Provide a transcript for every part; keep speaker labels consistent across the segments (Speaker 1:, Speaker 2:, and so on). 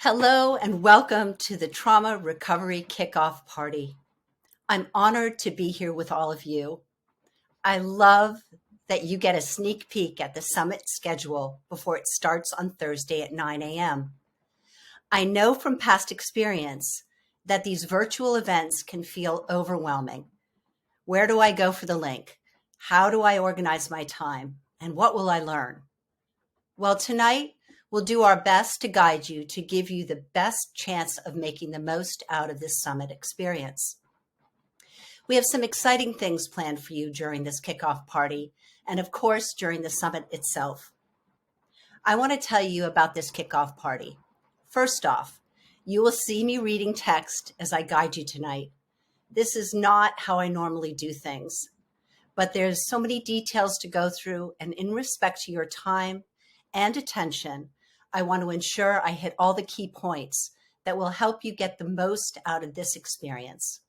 Speaker 1: Hello and welcome to the Trauma Recovery Kickoff Party. I'm honored to be here with all of you. I love that you get a sneak peek at the summit schedule before it starts on Thursday at 9 a.m. I know from past experience that these virtual events can feel overwhelming. Where do I go for the link? How do I organize my time? And what will I learn? Well, tonight, we'll do our best to guide you to give you the best chance of making the most out of this summit experience. We have some exciting things planned for you during this kickoff party, and of course, during the summit itself. I want to tell you about this kickoff party. First off, you will see me reading text as I guide you tonight. This is not how I normally do things, but there's so many details to go through, and in respect to your time and attention, I want to ensure I hit all the key points that will help you get the most out of this experience.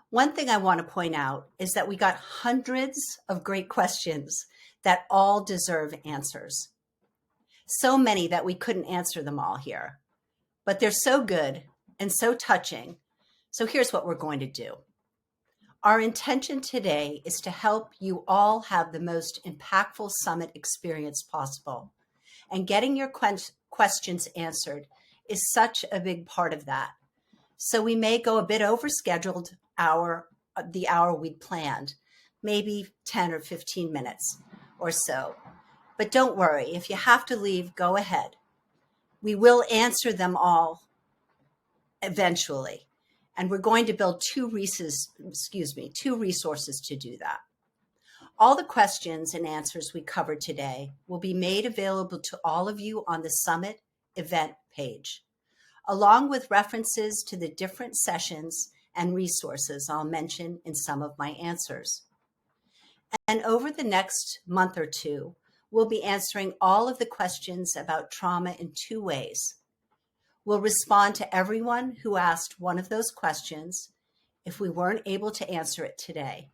Speaker 1: One thing I want to point out is that we got hundreds of great questions that all deserve answers. So many that we couldn't answer them all here, but they're so good and so touching. So here's what we're going to do. Our intention today is to help you all have the most impactful summit experience possible. And getting your questions answered is such a big part of that. So we may go a bit over scheduled the hour we'd planned, maybe 10 or 15 minutes or so. But don't worry, if you have to leave, go ahead. We will answer them all eventually. And we're going to build two resources to do that. All the questions and answers we covered today will be made available to all of you on the Summit event page, along with references to the different sessions and resources I'll mention in some of my answers. And over the next month or two, we'll be answering all of the questions about trauma in two ways. We'll respond to everyone who asked one of those questions if we weren't able to answer it today.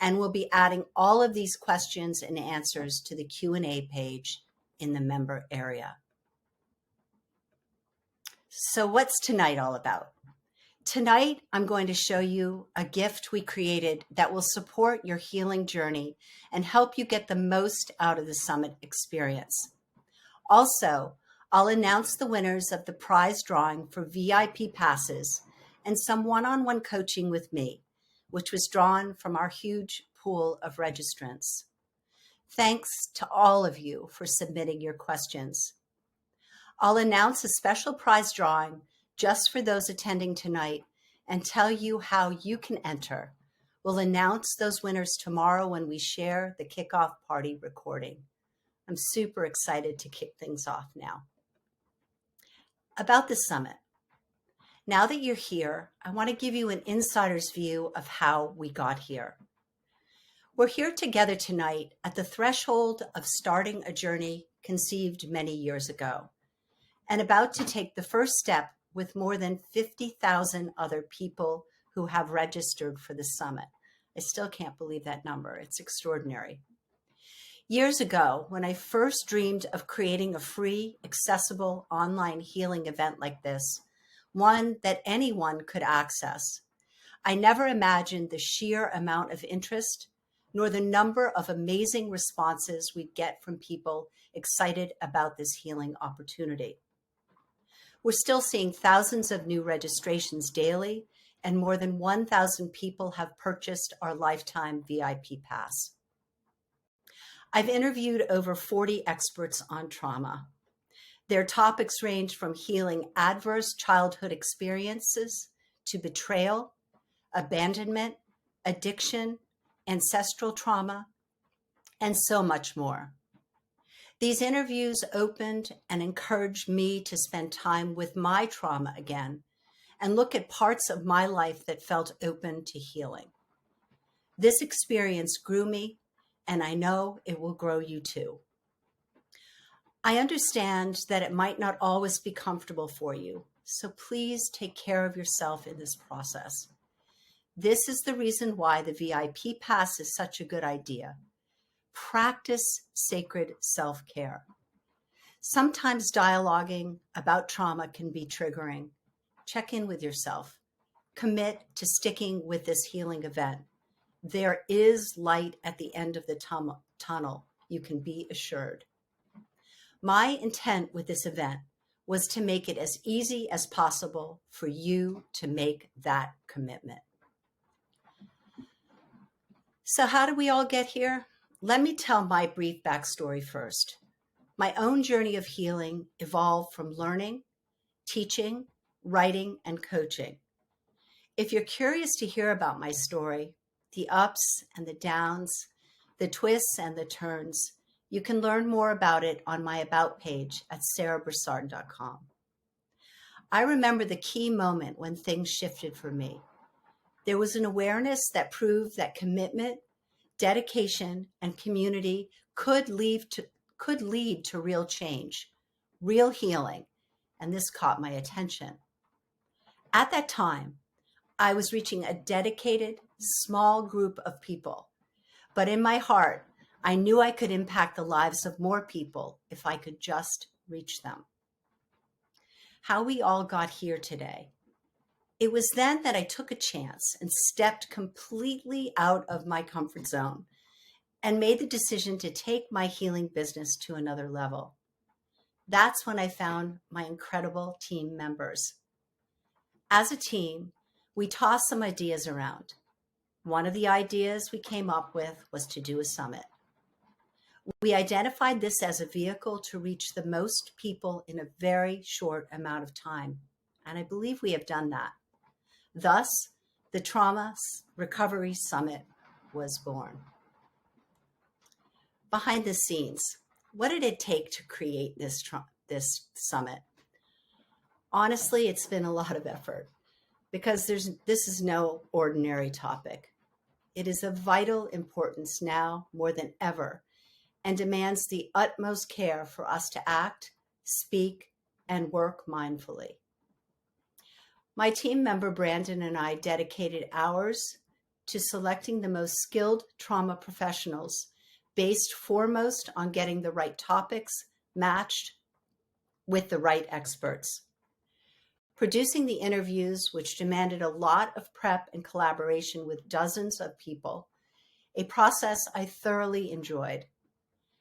Speaker 1: And we'll be adding all of these questions and answers to the Q&A page in the member area. So what's tonight all about? Tonight, I'm going to show you a gift we created that will support your healing journey and help you get the most out of the summit experience. Also, I'll announce the winners of the prize drawing for VIP passes and some one-on-one coaching with me, which was drawn from our huge pool of registrants. Thanks to all of you for submitting your questions. I'll announce a special prize drawing just for those attending tonight and tell you how you can enter. We'll announce those winners tomorrow when we share the kickoff party recording. I'm super excited to kick things off now. About the summit. Now that you're here, I want to give you an insider's view of how we got here. We're here together tonight at the threshold of starting a journey conceived many years ago and about to take the first step with more than 50,000 other people who have registered for the summit. I still can't believe that number. It's extraordinary. Years ago, when I first dreamed of creating a free, accessible online healing event like this, one that anyone could access, I never imagined the sheer amount of interest nor the number of amazing responses we'd get from people excited about this healing opportunity. We're still seeing thousands of new registrations daily, and more than 1,000 people have purchased our lifetime VIP pass. I've interviewed over 40 experts on trauma. Their topics range from healing adverse childhood experiences to betrayal, abandonment, addiction, ancestral trauma, and so much more. These interviews opened and encouraged me to spend time with my trauma again and look at parts of my life that felt open to healing. This experience grew me, and I know it will grow you too. I understand that it might not always be comfortable for you, so please take care of yourself in this process. This is the reason why the VIP pass is such a good idea. Practice sacred self-care. Sometimes dialoguing about trauma can be triggering. Check in with yourself. Commit to sticking with this healing event. There is light at the end of the tunnel. You can be assured. My intent with this event was to make it as easy as possible for you to make that commitment. So how did we all get here? Let me tell my brief backstory first. My own journey of healing evolved from learning, teaching, writing, and coaching. If you're curious to hear about my story, the ups and the downs, the twists and the turns, you can learn more about it on my About page at sarahbroussard.com. I remember the key moment when things shifted for me. There was an awareness that proved that commitment, dedication, and community could lead to real change, real healing, and this caught my attention. At that time, I was reaching a dedicated, small group of people, but in my heart, I knew I could impact the lives of more people if I could just reach them. How we all got here today. It was then that I took a chance and stepped completely out of my comfort zone and made the decision to take my healing business to another level. That's when I found my incredible team members. As a team, we tossed some ideas around. One of the ideas we came up with was to do a summit. We identified this as a vehicle to reach the most people in a very short amount of time, and I believe we have done that. Thus, the Trauma Recovery Summit was born. Behind the scenes, what did it take to create this summit? Honestly, it's been a lot of effort because this is no ordinary topic. It is of vital importance now more than ever and demands the utmost care for us to act, speak, and work mindfully. My team member Brandon and I dedicated hours to selecting the most skilled trauma professionals based foremost on getting the right topics matched with the right experts. Producing the interviews, which demanded a lot of prep and collaboration with dozens of people, a process I thoroughly enjoyed,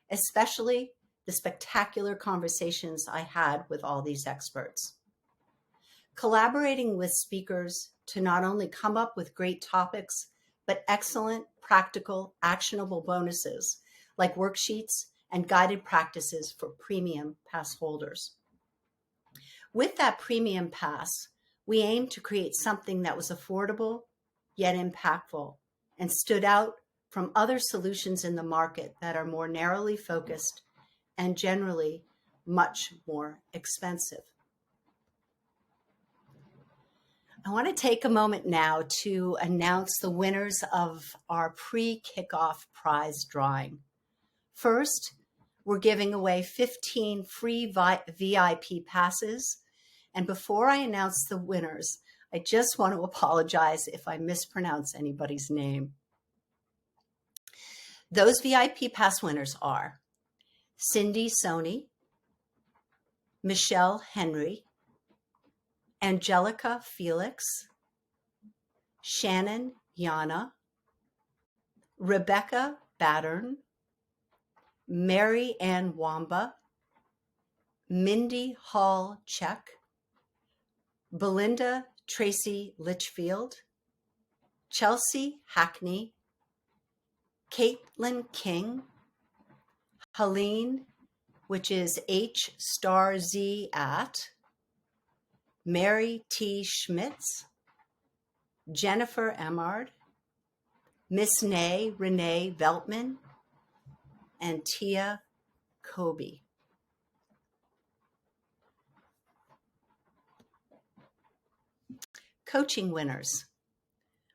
Speaker 1: especially the spectacular conversations I had with all these experts. Collaborating with speakers to not only come up with great topics, but excellent, practical, actionable bonuses like worksheets and guided practices for premium pass holders. With that premium pass, we aimed to create something that was affordable yet impactful and stood out from other solutions in the market that are more narrowly focused and generally much more expensive. I want to take a moment now to announce the winners of our pre-kickoff prize drawing. First, we're giving away 15 free VIP passes. And before I announce the winners, I just want to apologize if I mispronounce anybody's name. Those VIP pass winners are Cindy Soni, Michelle Henry, Angelica Felix, Shannon Yana, Rebecca Battern, Mary Ann Wamba, Mindy Hall Check, Belinda Tracy Litchfield, Chelsea Hackney, Caitlin King, Helene, which is H*Z at, Mary T. Schmitz, Jennifer Emard, Miss Nay Renee Veltman, and Tia Kobe. Coaching winners.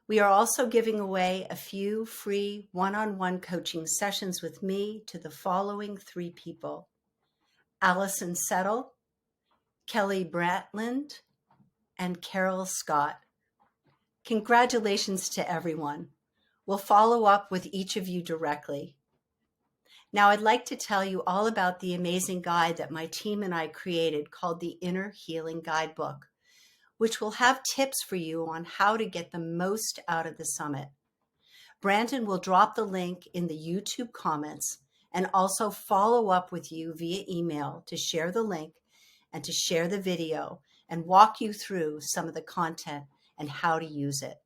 Speaker 1: We are also giving away a few free one-on-one coaching sessions with me to the following 3 people: Allison Settle, Kelly Bratland, and Carol Scott. Congratulations to everyone. We'll follow up with each of you directly. Now, I'd like to tell you all about the amazing guide that my team and I created called the Inner Healing Guidebook, which will have tips for you on how to get the most out of the summit. Brandon will drop the link in the YouTube comments and also follow up with you via email to share the link and to share the video and walk you through some of the content and how to use it.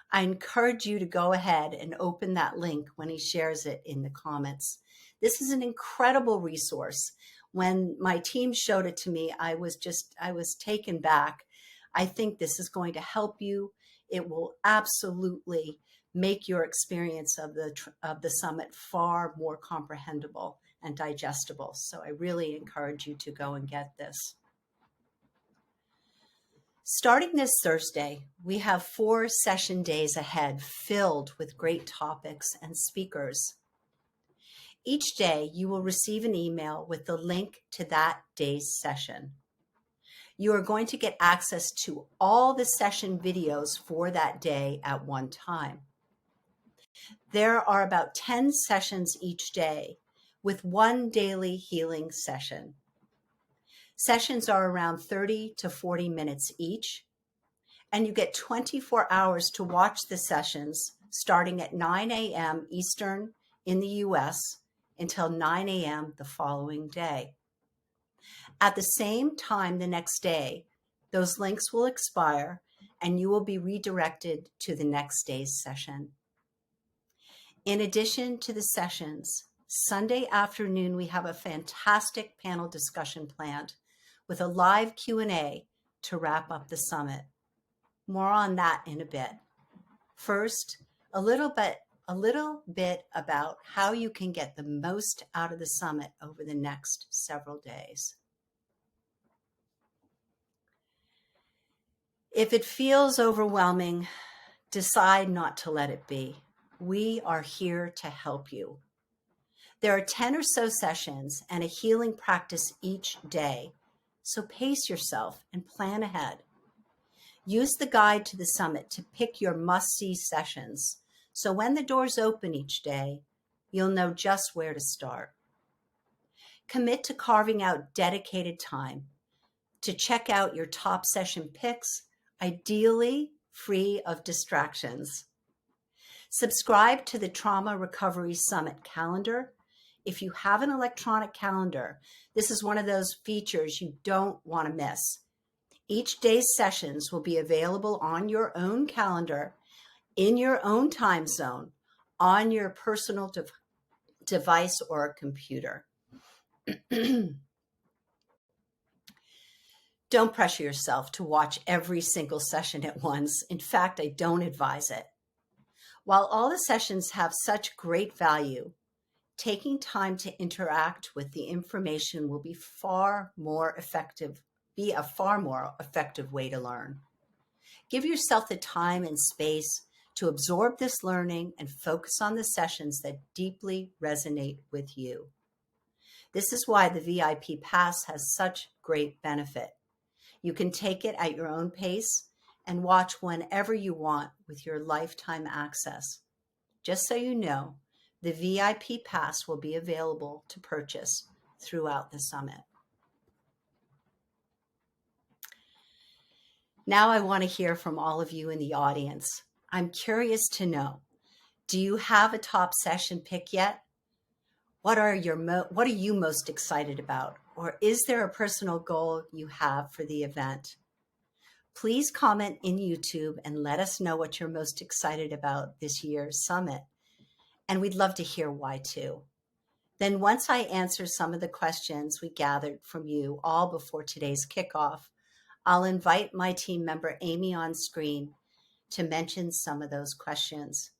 Speaker 1: I encourage you to go ahead and open that link when he shares it in the comments. This is an incredible resource. When my team showed it to me, I was taken back. I think this is going to help you. It will absolutely make your experience of the summit far more comprehensible and digestible. So I really encourage you to go and get this. Starting this Thursday, we have 4 session days ahead filled with great topics and speakers. Each day, you will receive an email with the link to that day's session. You are going to get access to all the session videos for that day at one time. There are about 10 sessions each day with one daily healing session. Sessions are around 30 to 40 minutes each, and you get 24 hours to watch the sessions starting at 9 a.m. Eastern in the US until 9 a.m. the following day. At the same time the next day, those links will expire and you will be redirected to the next day's session. In addition to the sessions, Sunday afternoon we have a fantastic panel discussion planned with a live Q&A to wrap up the summit. More on that in a bit. First, a little bit about how you can get the most out of the summit over the next several days. If it feels overwhelming, decide not to let it be. We are here to help you. There are 10 or so sessions and a healing practice each day, so pace yourself and plan ahead. Use the guide to the summit to pick your must-see sessions, so when the doors open each day, you'll know just where to start. Commit to carving out dedicated time to check out your top session picks, ideally free of distractions. Subscribe to the Trauma Recovery Summit calendar. If you have an electronic calendar, this is one of those features you don't want to miss. Each day's sessions will be available on your own calendar, in your own time zone, on your personal device or computer. Don't pressure yourself to watch every single session at once. In fact, I don't advise it. While all the sessions have such great value, taking time to interact with the information will be a far more effective way to learn. Give yourself the time and space to absorb this learning and focus on the sessions that deeply resonate with you. This is why the VIP Pass has such great benefit. You can take it at your own pace and watch whenever you want with your lifetime access. Just so you know, the VIP Pass will be available to purchase throughout the summit. Now I want to hear from all of you in the audience. I'm curious to know, do you have a top session pick yet? What are you most excited about? Or is there a personal goal you have for the event? Please comment in YouTube and let us know what you're most excited about this year's summit. And we'd love to hear why too. Then once I answer some of the questions we gathered from you all before today's kickoff, I'll invite my team member Amy on screen to mention some of those questions.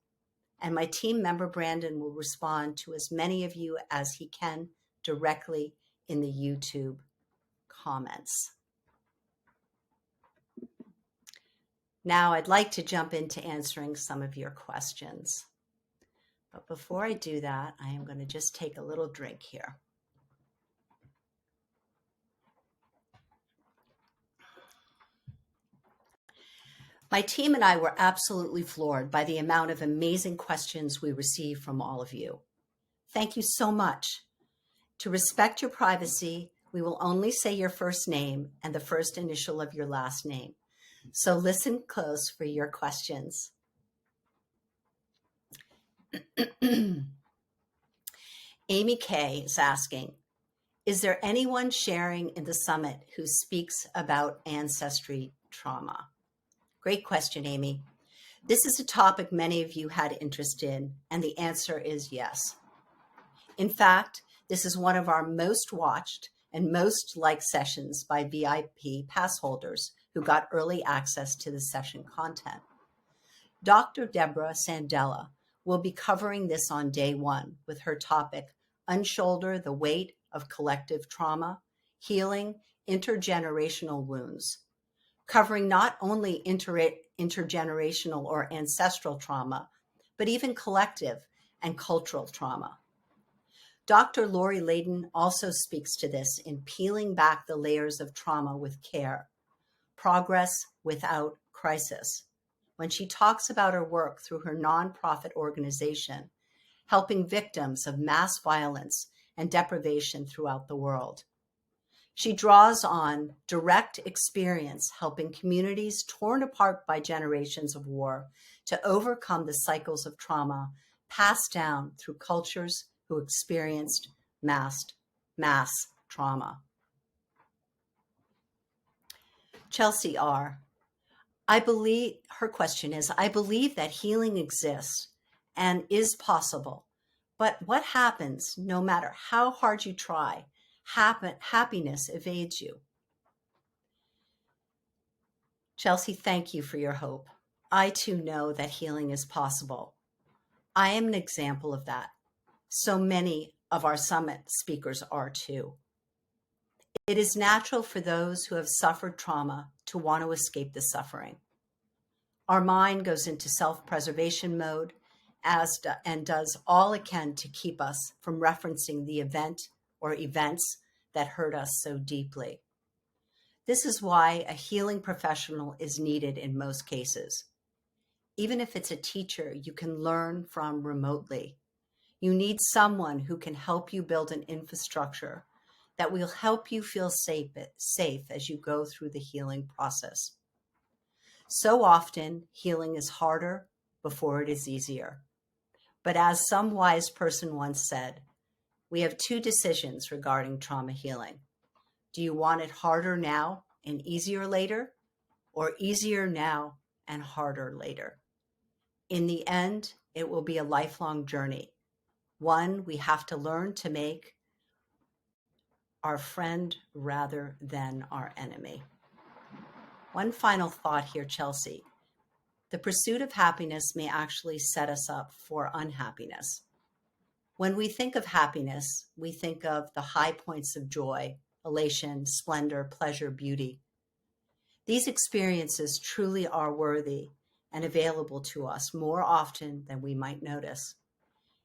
Speaker 1: And my team member Brandon will respond to as many of you as he can directly in the YouTube comments. Now I'd like to jump into answering some of your questions. But before I do that, I am going to just take a little drink here. My team and I were absolutely floored by the amount of amazing questions we received from all of you. Thank you so much. To respect your privacy, we will only say your first name and the first initial of your last name. So listen close for your questions. Amy K is asking, is there anyone sharing in the summit who speaks about ancestry trauma? Great question, Amy. This is a topic many of you had interest in, and the answer is yes. In fact, this is one of our most watched and most liked sessions by VIP pass holders who got early access to the session content. Dr. Deborah Sandella will be covering this on day one with her topic, Unshoulder the Weight of Collective Trauma, Healing Intergenerational Wounds, covering not only intergenerational or ancestral trauma, but even collective and cultural trauma. Dr. Lori Layden also speaks to this in Peeling Back the Layers of Trauma with Care, Progress Without Crisis, when she talks about her work through her nonprofit organization, helping victims of mass violence and deprivation throughout the world. She draws on direct experience helping communities torn apart by generations of war to overcome the cycles of trauma passed down through cultures who experienced mass trauma. Chelsea R. Her question is, I believe that healing exists and is possible, but what happens no matter how hard you try? Happiness evades you. Chelsea, thank you for your hope. I too know that healing is possible. I am an example of that. So many of our summit speakers are too. It is natural for those who have suffered trauma to want to escape the suffering. Our mind goes into self-preservation mode and does all it can to keep us from referencing the event or events that hurt us so deeply. This is why a healing professional is needed in most cases. Even if it's a teacher you can learn from remotely, you need someone who can help you build an infrastructure that will help you feel safe as you go through the healing process. So often, healing is harder before it is easier. But as some wise person once said, we have two decisions regarding trauma healing. Do you want it harder now and easier later, or easier now and harder later? In the end, it will be a lifelong journey, one we have to learn to make our friend rather than our enemy. One final thought here, Chelsea. The pursuit of happiness may actually set us up for unhappiness. When we think of happiness, we think of the high points of joy, elation, splendor, pleasure, beauty. These experiences truly are worthy and available to us more often than we might notice.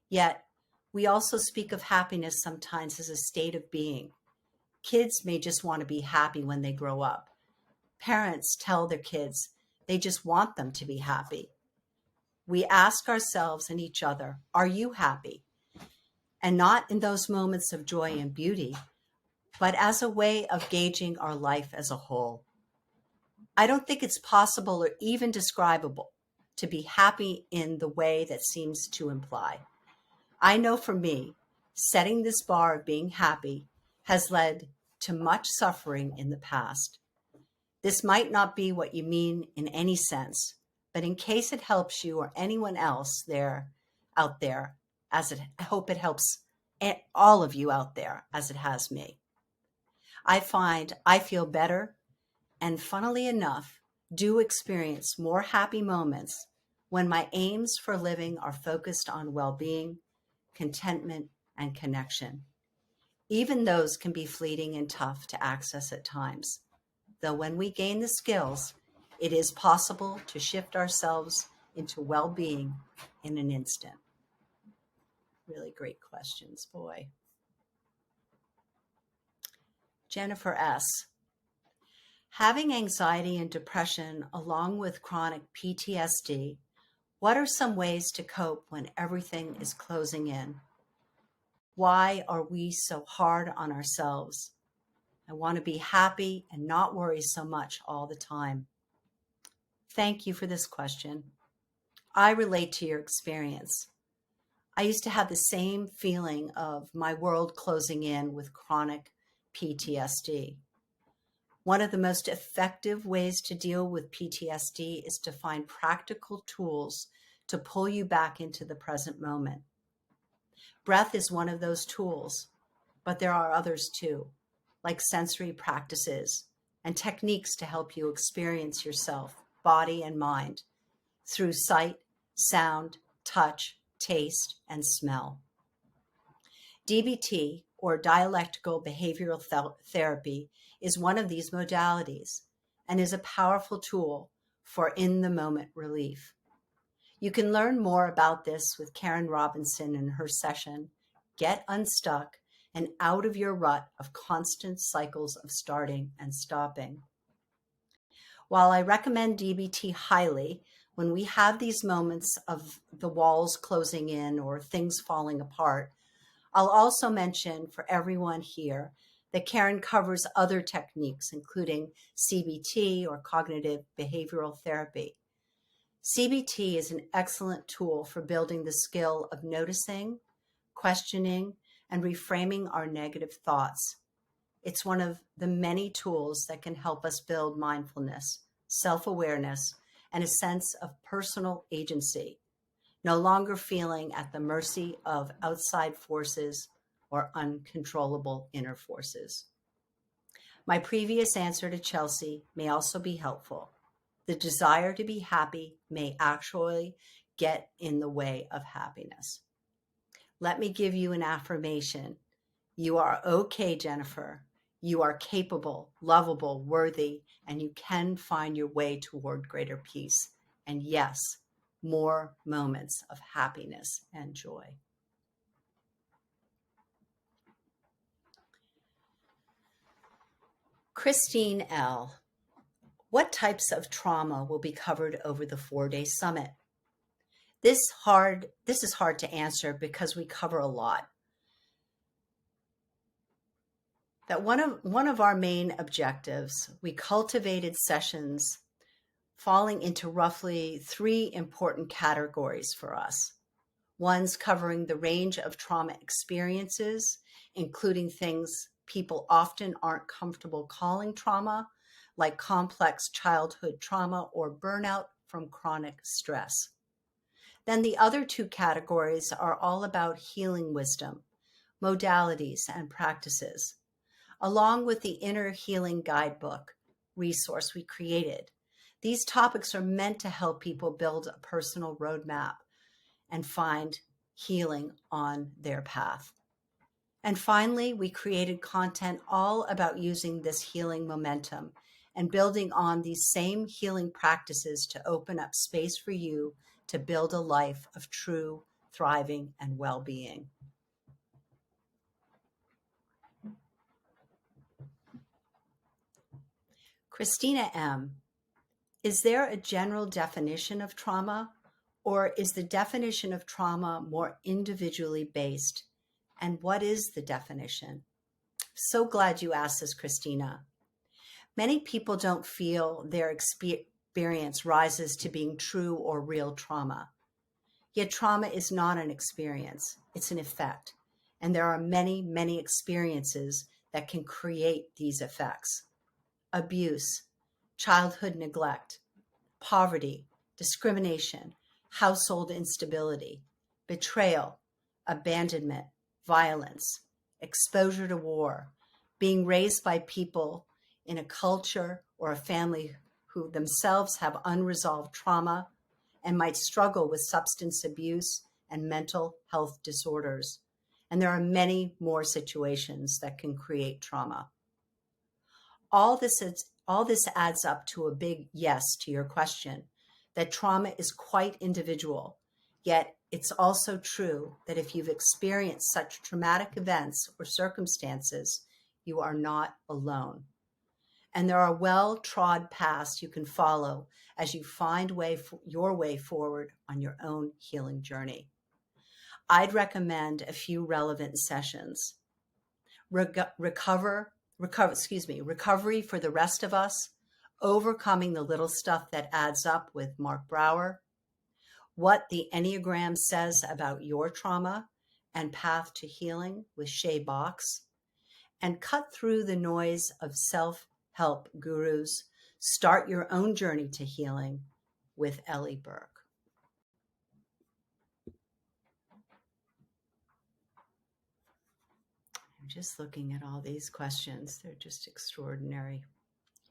Speaker 1: Yet, we also speak of happiness sometimes as a state of being. Kids may just want to be happy when they grow up. Parents tell their kids they just want them to be happy. We ask ourselves and each other, are you happy? And not in those moments of joy and beauty, but as a way of gauging our life as a whole. I don't think it's possible or even describable to be happy in the way that seems to imply. I know for me, setting this bar of being happy has led to much suffering in the past. This might not be what you mean in any sense, but in case it helps you or anyone else out there, I hope it helps all of you out there as it has me. I find I feel better and, funnily enough, do experience more happy moments when my aims for living are focused on well-being, contentment, and connection. Even those can be fleeting and tough to access at times. Though when we gain the skills, it is possible to shift ourselves into well-being in an instant. Really great questions, boy. Jennifer S. Having anxiety and depression along with chronic PTSD, what are some ways to cope when everything is closing in? Why are we so hard on ourselves? I want to be happy and not worry so much all the time. Thank you for this question. I relate to your experience. I used to have the same feeling of my world closing in with chronic PTSD. One of the most effective ways to deal with PTSD is to find practical tools to pull you back into the present moment. Breath is one of those tools, but there are others too, like sensory practices and techniques to help you experience yourself, body and mind, through sight, sound, touch, taste, and smell. DBT, or dialectical behavioral therapy, is one of these modalities and is a powerful tool for in-the-moment relief. You can learn more about this with Karen Robinson in her session, Get Unstuck and Out of Your Rut of Constant Cycles of Starting and Stopping. While I recommend DBT highly, when we have these moments of the walls closing in or things falling apart, I'll also mention for everyone here that Karen covers other techniques, including CBT or cognitive behavioral therapy. CBT is an excellent tool for building the skill of noticing, questioning, and reframing our negative thoughts. It's one of the many tools that can help us build mindfulness, self-awareness, and a sense of personal agency, no longer feeling at the mercy of outside forces or uncontrollable inner forces. My previous answer to Chelsea may also be helpful. The desire to be happy may actually get in the way of happiness. Let me give you an affirmation. You are okay, Jennifer. You are capable, lovable, worthy, and you can find your way toward greater peace. And yes, more moments of happiness and joy. Christine L. What types of trauma will be covered over the 4-day summit? This is hard to answer because we cover a lot. That one of our main objectives, we cultivated sessions falling into roughly 3 important categories for us. One's covering the range of trauma experiences, including things people often aren't comfortable calling trauma, like complex childhood trauma or burnout from chronic stress. Then the other 2 categories are all about healing wisdom, modalities, and practices, along with the Inner Healing Guidebook resource we created. These topics are meant to help people build a personal roadmap and find healing on their path. And finally, we created content all about using this healing momentum and building on these same healing practices to open up space for you to build a life of true thriving and well-being. Christina M. Is there a general definition of trauma, or is the definition of trauma more individually based? And what is the definition? So glad you asked this, Christina. Many people don't feel their experience rises to being true or real trauma. Yet trauma is not an experience, it's an effect. And there are many, many experiences that can create these effects. Abuse, childhood neglect, poverty, discrimination, household instability, betrayal, abandonment, violence, exposure to war, being raised by people in a culture or a family who themselves have unresolved trauma and might struggle with substance abuse and mental health disorders. And there are many more situations that can create trauma. All this adds up to a big yes to your question, that trauma is quite individual, yet it's also true that if you've experienced such traumatic events or circumstances, you are not alone. And there are well-trod paths you can follow as you find your way forward on your own healing journey. I'd recommend a few relevant sessions. Recovery for the Rest of Us, Overcoming the Little Stuff That Adds Up with Mark Brower, What the Enneagram Says About Your Trauma and Path to Healing with Shay Box, and Cut Through the Noise of Self-Help Gurus, Start Your Own Journey to Healing with Ellie Burke. I'm just looking at all these questions. They're just extraordinary.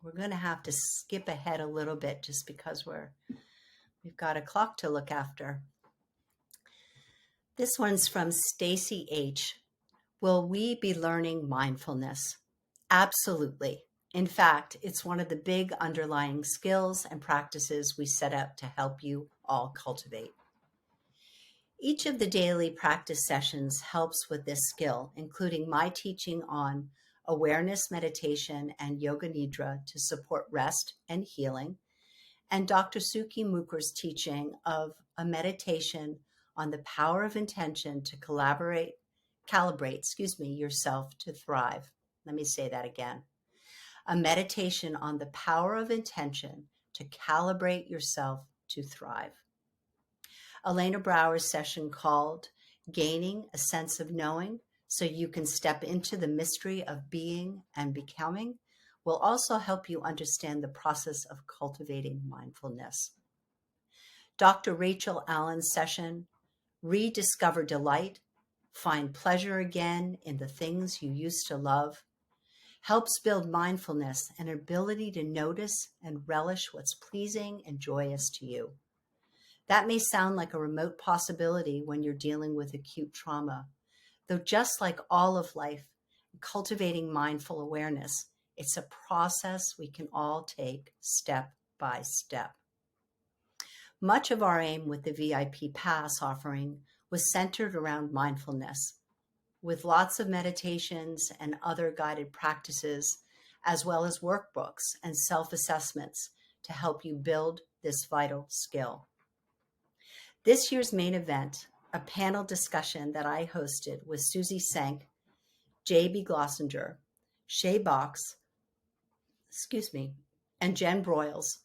Speaker 1: We're going to have to skip ahead a little bit just because we've got a clock to look after. This one's from Stacy H. Will we be learning mindfulness? Absolutely. In fact, it's one of the big underlying skills and practices we set out to help you all cultivate. Each of the daily practice sessions helps with this skill, including my teaching on awareness meditation and yoga nidra to support rest and healing, and Dr. Suki Muker's teaching of a meditation on the power of intention to calibrate yourself to thrive. Let me say that again. A meditation on the power of intention to calibrate yourself to thrive. Elena Brower's session called Gaining a Sense of Knowing so you can step into the mystery of being and becoming will also help you understand the process of cultivating mindfulness. Dr. Rachel Allen's session, Rediscover Delight, Find Pleasure Again in the Things You Used to Love, helps build mindfulness and ability to notice and relish what's pleasing and joyous to you. That may sound like a remote possibility when you're dealing with acute trauma, though just like all of life, cultivating mindful awareness, it's a process we can all take step by step. Much of our aim with the VIP Pass offering was centered around mindfulness, with lots of meditations and other guided practices, as well as workbooks and self-assessments to help you build this vital skill. This year's main event, a panel discussion that I hosted with Susie Senk, J.B. Glossinger, Shay Box, and Jen Broyles,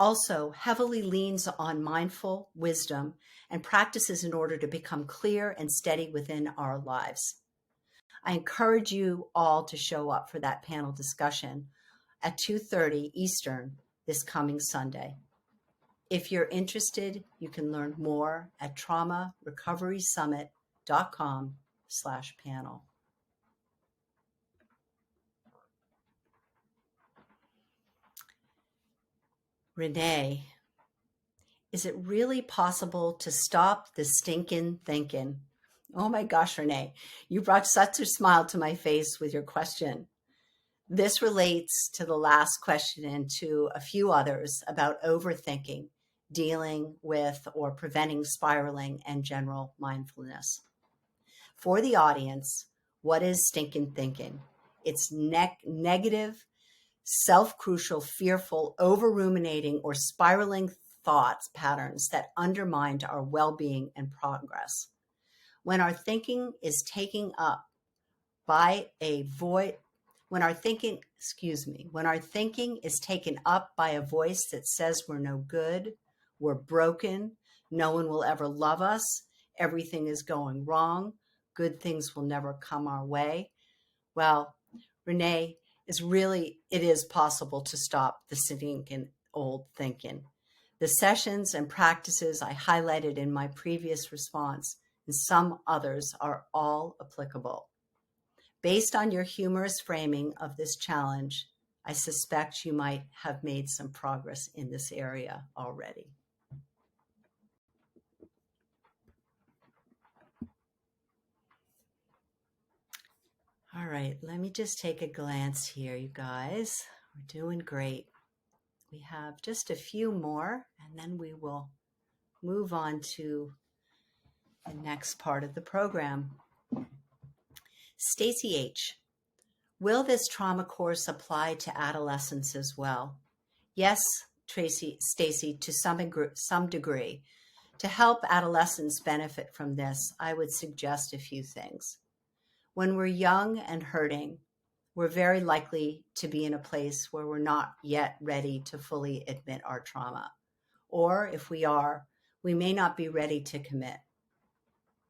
Speaker 1: also heavily leans on mindful wisdom and practices in order to become clear and steady within our lives. I encourage you all to show up for that panel discussion at 2:30 Eastern this coming Sunday. If you're interested, you can learn more at traumarecoverysummit.com/panel. Renee, is it really possible to stop the stinking thinking? Oh my gosh, Renee, you brought such a smile to my face with your question. This relates to the last question and to a few others about overthinking, dealing with or preventing spiraling, and general mindfulness. For the audience, what is stinking thinking? It's negative, self-crucial, fearful, over-ruminating, or spiraling thoughts patterns that undermine our well-being and progress. When our thinking is taken up by a voice that says we're no good, we're broken, no one will ever love us, everything is going wrong, good things will never come our way. Well, Renee, it is possible to stop the stinking old thinking. The sessions and practices I highlighted in my previous response and some others are all applicable. Based on your humorous framing of this challenge, I suspect you might have made some progress in this area already. All right, let me just take a glance here, you guys. We're doing great. We have just a few more, and then we will move on to the next part of the program. Stacy H. Will this trauma course apply to adolescents as well? Yes, Stacy, to some degree. To help adolescents benefit from this, I would suggest a few things. When we're young and hurting, we're very likely to be in a place where we're not yet ready to fully admit our trauma. Or if we are, we may not be ready to commit.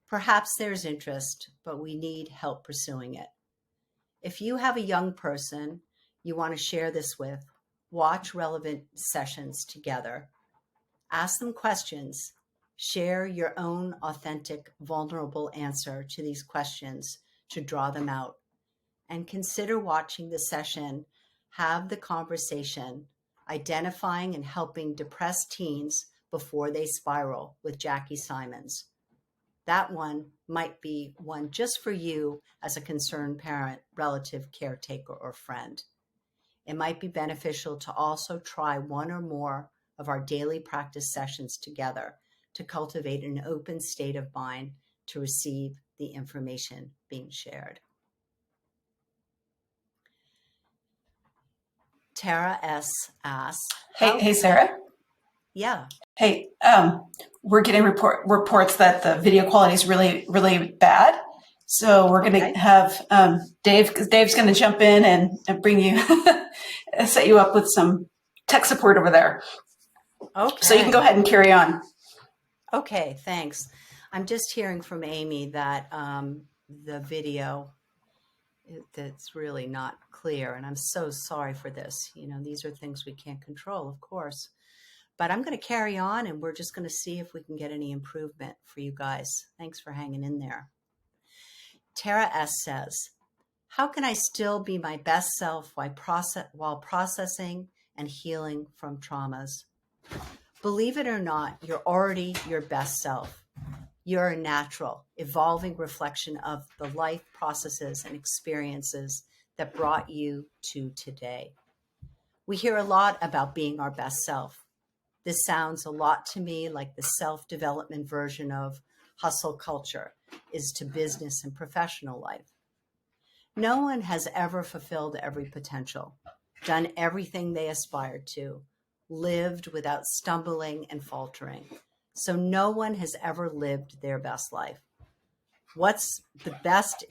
Speaker 1: Perhaps there's interest, but we need help pursuing it. If you have a young person you want to share this with, watch relevant sessions together. Ask them questions. Share your own authentic, vulnerable answer to these questions to draw them out. And consider watching the session, have the conversation, identifying and helping depressed teens before they spiral with Jackie Simons. That one might be one just for you as a concerned parent, relative, caretaker, or friend. It might be beneficial to also try one or more of our daily practice sessions together to cultivate an open state of mind to receive the information being shared. Tara S. asks,
Speaker 2: Hey, Sarah.
Speaker 1: Yeah.
Speaker 2: Hey, we're getting reports that the video quality is really, really bad. So we're going to have Dave, because Dave's going to jump in and bring you, set you up with some tech support over there.
Speaker 1: Okay.
Speaker 2: So you can go ahead and carry on.
Speaker 1: Okay, thanks. I'm just hearing from Amy that the video, that's really not clear, and I'm so sorry for this. You know, these are things we can't control, of course. But I'm going to carry on, and we're just going to see if we can get any improvement for you guys. Thanks for hanging in there. Tara S. says, how can I still be my best self while processing and healing from traumas? Believe it or not, you're already your best self. You're a natural, evolving reflection of the life processes and experiences that brought you to today. We hear a lot about being our best self. This sounds a lot to me like the self-development version of hustle culture is to business and professional life. No one has ever fulfilled every potential, done everything they aspired to, lived without stumbling and faltering. So no one has ever lived their best life. What's best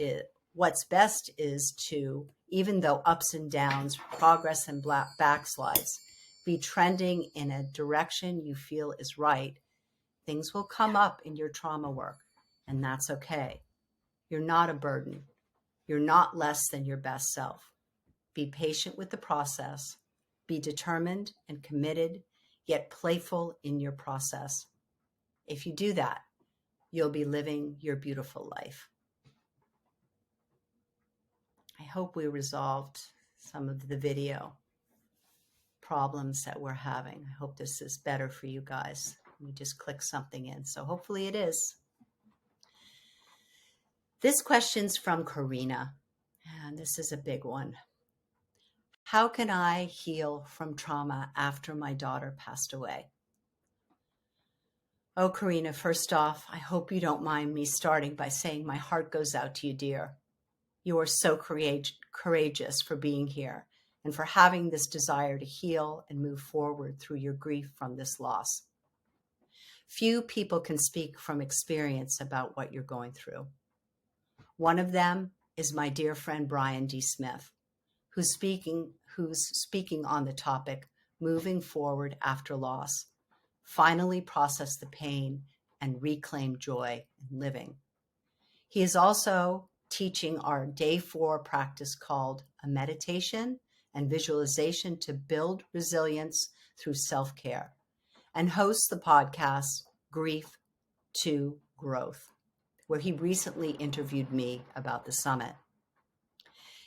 Speaker 1: is to, even though ups and downs, progress and backslides, be trending in a direction you feel is right. Things will come up in your trauma work, and that's okay. You're not a burden. You're not less than your best self. Be patient with the process. Be determined and committed, yet playful in your process. If you do that, you'll be living your beautiful life. I hope we resolved some of the video problems that we're having. I hope this is better for you guys. We just click something in, so hopefully it is. This question's from Karina, and this is a big one. How can I heal from trauma after my daughter passed away? Oh, Karina, first off, I hope you don't mind me starting by saying my heart goes out to you, dear. You are so courageous for being here and for having this desire to heal and move forward through your grief from this loss. Few people can speak from experience about what you're going through. One of them is my dear friend Brian D. Smith, who's speaking on the topic, moving forward after loss, finally process the pain and reclaim joy in living. He is also teaching our day 4 practice called a meditation and visualization to build resilience through self-care, and hosts the podcast Grief to Growth, where he recently interviewed me about the summit.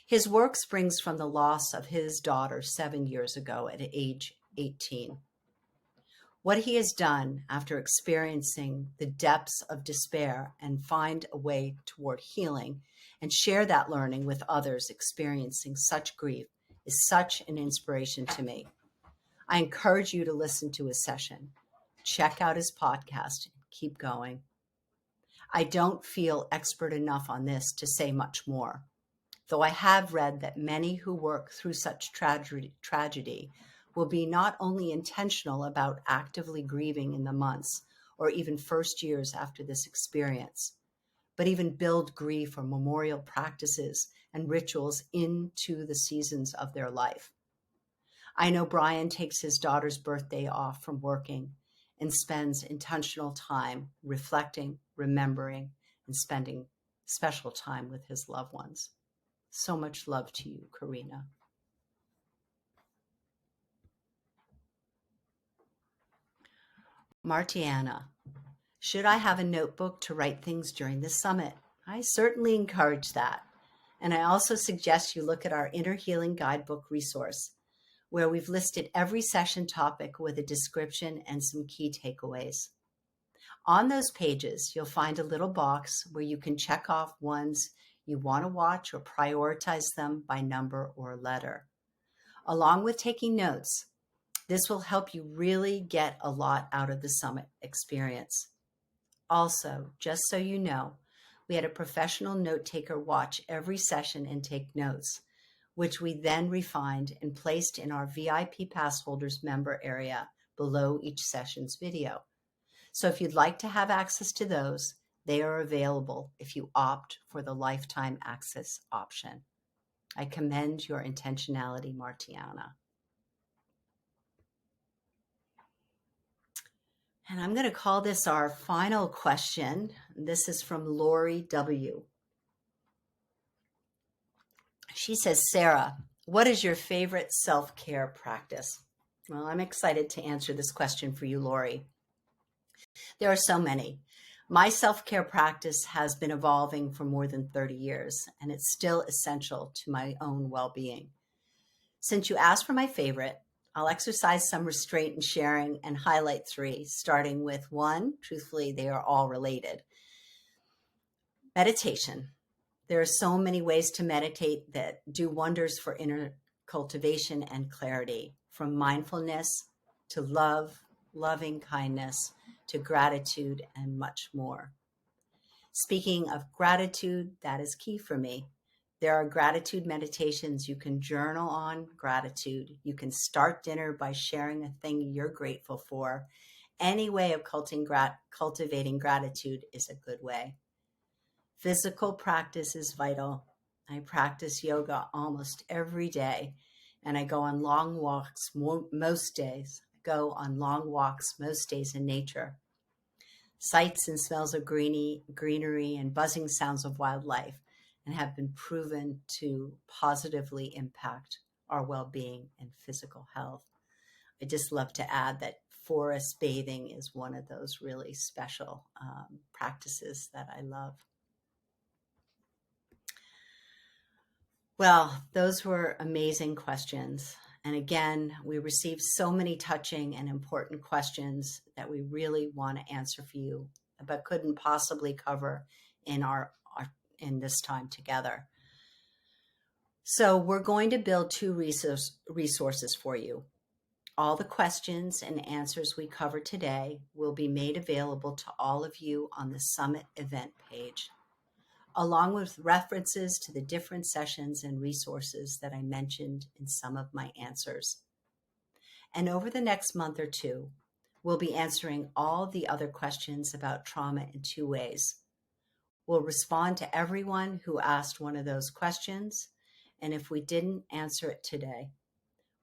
Speaker 1: His work springs from the loss of his daughter 7 years ago at age 18. What he has done after experiencing the depths of despair and find a way toward healing and share that learning with others experiencing such grief is such an inspiration to me. I encourage you to listen to his session, check out his podcast, and keep going. I don't feel expert enough on this to say much more, though I have read that many who work through such tragedy will be not only intentional about actively grieving in the months or even first years after this experience, but even build grief or memorial practices and rituals into the seasons of their life. I know Brian takes his daughter's birthday off from working and spends intentional time reflecting, remembering, and spending special time with his loved ones. So much love to you, Karina. Martiana, should I have a notebook to write things during the summit? I certainly encourage that. And I also suggest you look at our Inner Healing Guidebook resource, where we've listed every session topic with a description and some key takeaways. On those pages, you'll find a little box where you can check off ones you want to watch or prioritize them by number or letter. Along with taking notes, this will help you really get a lot out of the summit experience. Also, just so you know, we had a professional note taker watch every session and take notes, which we then refined and placed in our VIP pass holders member area below each session's video. So if you'd like to have access to those, they are available if you opt for the lifetime access option. I commend your intentionality, Martiana. And I'm going to call this our final question. This is from Lori W. She says, Sarah, what is your favorite self-care practice? Well, I'm excited to answer this question for you, Lori. There are so many. My self-care practice has been evolving for more than 30 years, and it's still essential to my own well-being. Since you asked for my favorite, I'll exercise some restraint in sharing and highlight three, starting with one. Truthfully, they are all related. Meditation. There are so many ways to meditate that do wonders for inner cultivation and clarity, from mindfulness to love, loving kindness, to gratitude, and much more. Speaking of gratitude, that is key for me. There are gratitude meditations. You can journal on gratitude. You can start dinner by sharing a thing you're grateful for. Any way of cultivating gratitude is a good way. Physical practice is vital. I practice yoga almost every day, and I go on long walks most days. In nature. Sights and smells of greenery and buzzing sounds of wildlife, and have been proven to positively impact our well-being and physical health. I just love to add that forest bathing is one of those really special practices that I love. Well, those were amazing questions. And again, we received so many touching and important questions that we really want to answer for you, but couldn't possibly cover in in this time together. So we're going to build two resources for you. All the questions and answers we cover today will be made available to all of you on the Summit event page, along with references to the different sessions and resources that I mentioned in some of my answers. And over the next month or two, we'll be answering all the other questions about trauma in two ways. We'll respond to everyone who asked one of those questions, and if we didn't answer it today,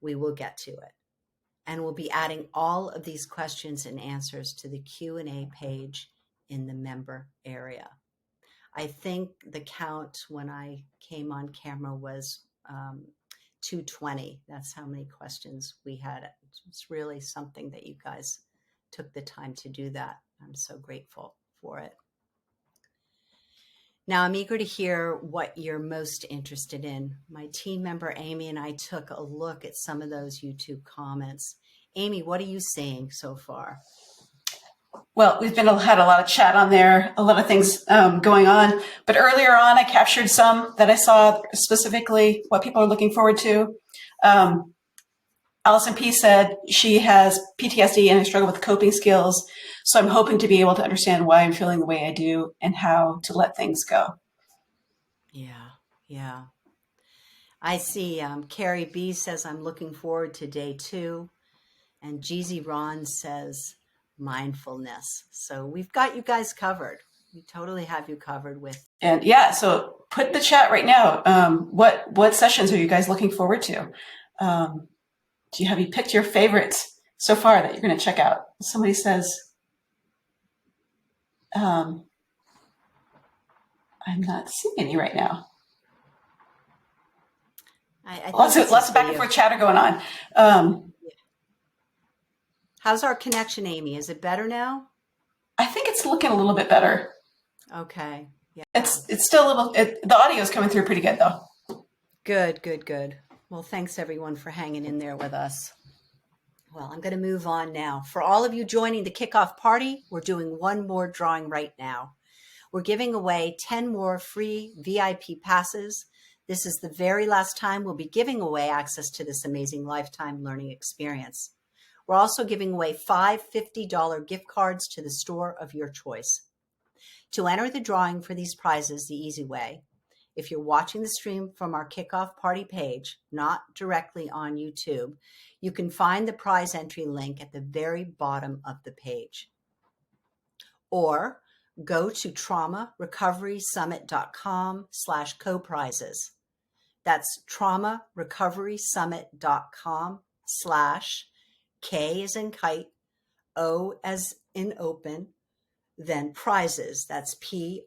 Speaker 1: we will get to it. And we'll be adding all of these questions and answers to the Q&A page in the member area. I think the count when I came on camera was 220. That's how many questions we had. It's really something that you guys took the time to do that. I'm so grateful for it. Now, I'm eager to hear what you're most interested in. My team member, Amy, and I took a look at some of those YouTube comments. Amy, what are you seeing so far?
Speaker 2: Well, we've had a lot of chat on there, a lot of things going on. But earlier on, I captured some that I saw specifically what people are looking forward to. Allison P. said she has PTSD and I struggle with coping skills. So I'm hoping to be able to understand why I'm feeling the way I do and how to let things go.
Speaker 1: Yeah. I see Carrie B. says, I'm looking forward to day 2. And Jeezy Ron says, mindfulness. So we've got you guys covered. We totally have you covered with.
Speaker 2: And yeah, so put in the chat right now. What sessions are you guys looking forward to? Have you picked your favorites so far that you're going to check out? Somebody says, I'm not seeing any right now.
Speaker 1: I
Speaker 2: lots of back and forth chatter going on.
Speaker 1: How's our connection, Amy? Is it better now?
Speaker 2: I think it's looking a little bit better.
Speaker 1: Okay. Yeah.
Speaker 2: It's still a little. The audio is coming through pretty good though.
Speaker 1: Good. Well, thanks everyone for hanging in there with us. Well, I'm going to move on now. For all of you joining the kickoff party, we're doing one more drawing right now. We're giving away 10 more free VIP passes. This is the very last time we'll be giving away access to this amazing lifetime learning experience. We're also giving away 5 $50 gift cards to the store of your choice. To enter the drawing for these prizes the easy way, if you're watching the stream from our kickoff party page, not directly on YouTube, you can find the prize entry link at the very bottom of the page. Or go to traumarecoverysummit.com/co-prizes. That's traumarecoverysummit.com/K as in kite, O as in open, then prizes. That's PRIZES.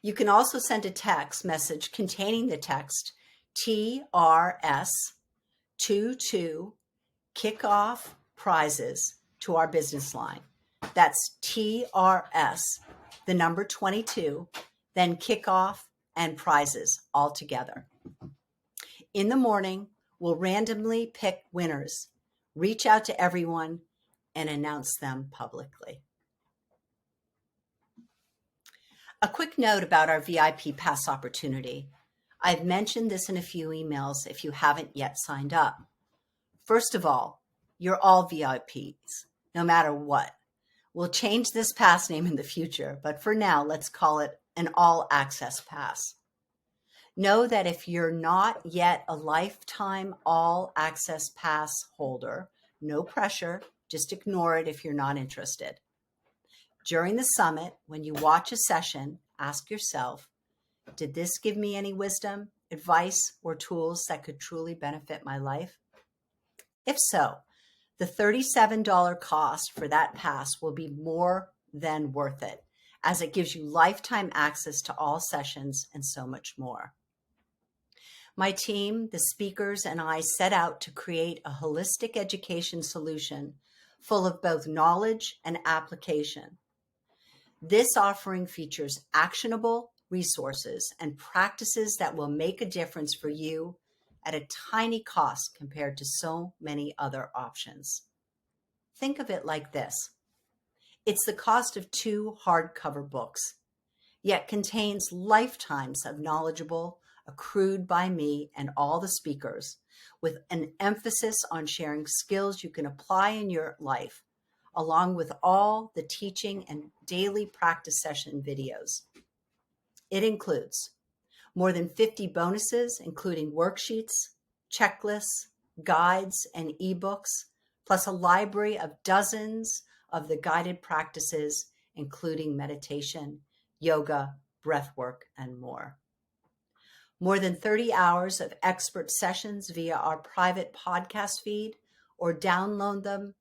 Speaker 1: You can also send a text message containing the text TRS22 kickoff prizes to our business line. That's TRS, the number 22, then kickoff and prizes all together. In the morning, we'll randomly pick winners, reach out to everyone, and announce them publicly. A quick note about our VIP pass opportunity. I've mentioned this in a few emails if you haven't yet signed up. First of all, you're all VIPs, no matter what. We'll change this pass name in the future, but for now, let's call it an all-access pass. Know that if you're not yet a lifetime all-access pass holder, no pressure, just ignore it if you're not interested. During the summit, when you watch a session, ask yourself, did this give me any wisdom, advice, or tools that could truly benefit my life? If so, the $37 cost for that pass will be more than worth it, as it gives you lifetime access to all sessions and so much more. My team, the speakers, and I set out to create a holistic education solution full of both knowledge and application. This offering features actionable resources and practices that will make a difference for you at a tiny cost compared to so many other options. Think of it like this. It's the cost of 2 hardcover books, yet contains lifetimes of knowledgeable accrued by me and all the speakers, with an emphasis on sharing skills you can apply in your life, along with all the teaching and daily practice session videos. It includes more than 50 bonuses, including worksheets, checklists, guides, and ebooks, plus a library of dozens of the guided practices, including meditation, yoga, breathwork, and more. More than 30 hours of expert sessions via our private podcast feed, or download them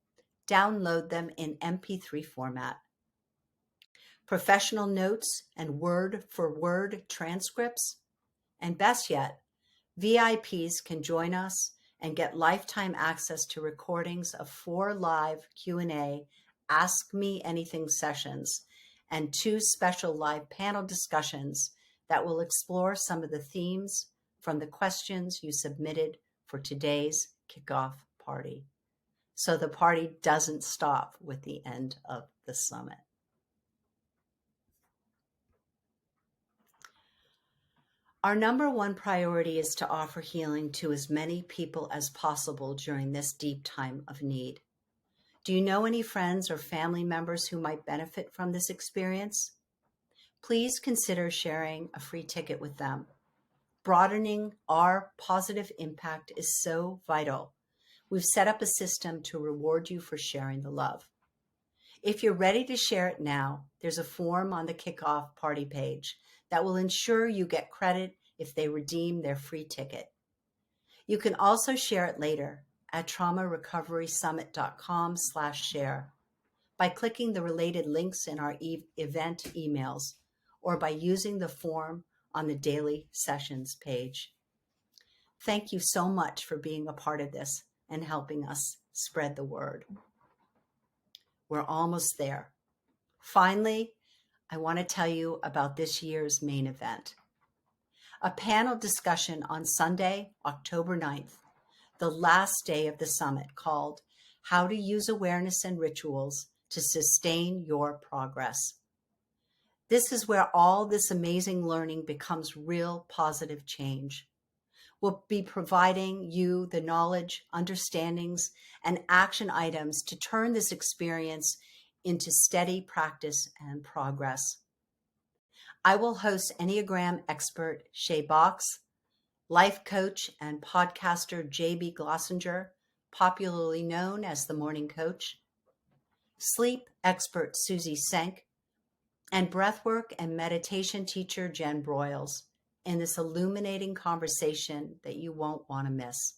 Speaker 1: in MP3 format. Professional notes and word-for-word transcripts. And best yet, VIPs can join us and get lifetime access to recordings of 4 live Q&A Ask Me Anything sessions and 2 special live panel discussions that will explore some of the themes from the questions you submitted for today's kickoff party. So the party doesn't stop with the end of the summit. Our number one priority is to offer healing to as many people as possible during this deep time of need. Do you know any friends or family members who might benefit from this experience? Please consider sharing a free ticket with them. Broadening our positive impact is so vital, We've set up a system to reward you for sharing the love. If you're ready to share it now, there's a form on the Kickoff party page that will ensure you get credit if they redeem their free ticket. You can also share it later at traumarecoverysummit.com/share by clicking the related links in our event emails or by using the form on the daily sessions page. Thank you so much for being a part of this and helping us spread the word. We're almost there. Finally, I want to tell you about this year's main event. A panel discussion on Sunday, October 9th, the last day of the summit, called How to Use Awareness and Rituals to Sustain Your Progress. This is where all this amazing learning becomes real positive change. We'll be providing you the knowledge, understandings, and action items to turn this experience into steady practice and progress. I will host Enneagram expert Shay Box, life coach and podcaster J.B. Glossinger, popularly known as the Morning Coach, sleep expert Susie Senk, and breathwork and meditation teacher Jen Broyles in this illuminating conversation that you won't want to miss.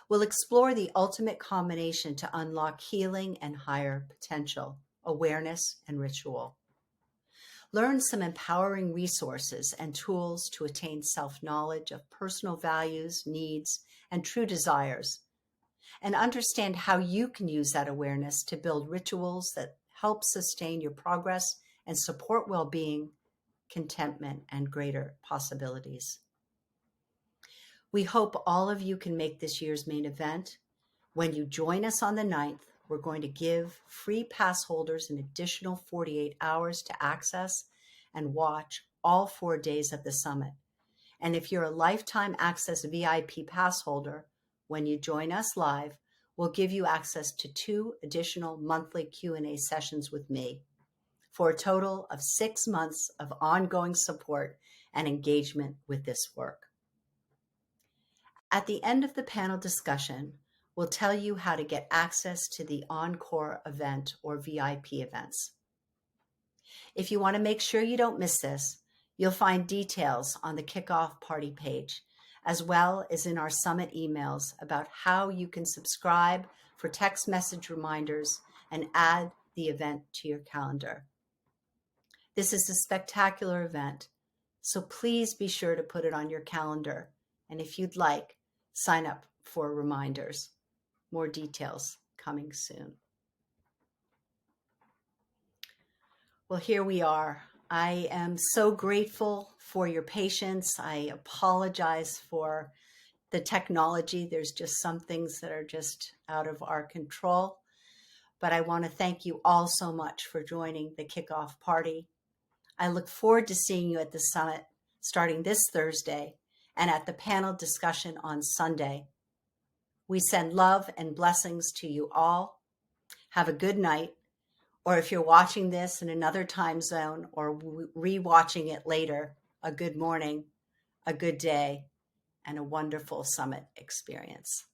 Speaker 1: We'll explore the ultimate combination to unlock healing and higher potential, awareness and ritual. Learn some empowering resources and tools to attain self-knowledge of personal values, needs, and true desires, and understand how you can use that awareness to build rituals that help sustain your progress and support well-being, contentment, and greater possibilities. We hope all of you can make this year's main event. When you join us on the 9th, we're going to give free pass holders an additional 48 hours to access and watch all 4 days of the summit. And if you're a lifetime access VIP pass holder, when you join us live, we'll give you access to 2 additional monthly Q&A sessions with me, for a total of 6 months of ongoing support and engagement with this work. At the end of the panel discussion, we'll tell you how to get access to the Encore event or VIP events. If you want to make sure you don't miss this, you'll find details on the Kickoff party page, as well as in our summit emails about how you can subscribe for text message reminders and add the event to your calendar. This is a spectacular event, so please be sure to put it on your calendar. And if you'd like, sign up for reminders. More details coming soon. Well, here we are. I am so grateful for your patience. I apologize for the technology. There's just some things that are just out of our control. But I want to thank you all so much for joining the Kickoff party. I look forward to seeing you at the summit starting this Thursday and at the panel discussion on Sunday. We send love and blessings to you all. Have a good night, or if you're watching this in another time zone or re-watching it later, a good morning, a good day, and a wonderful summit experience.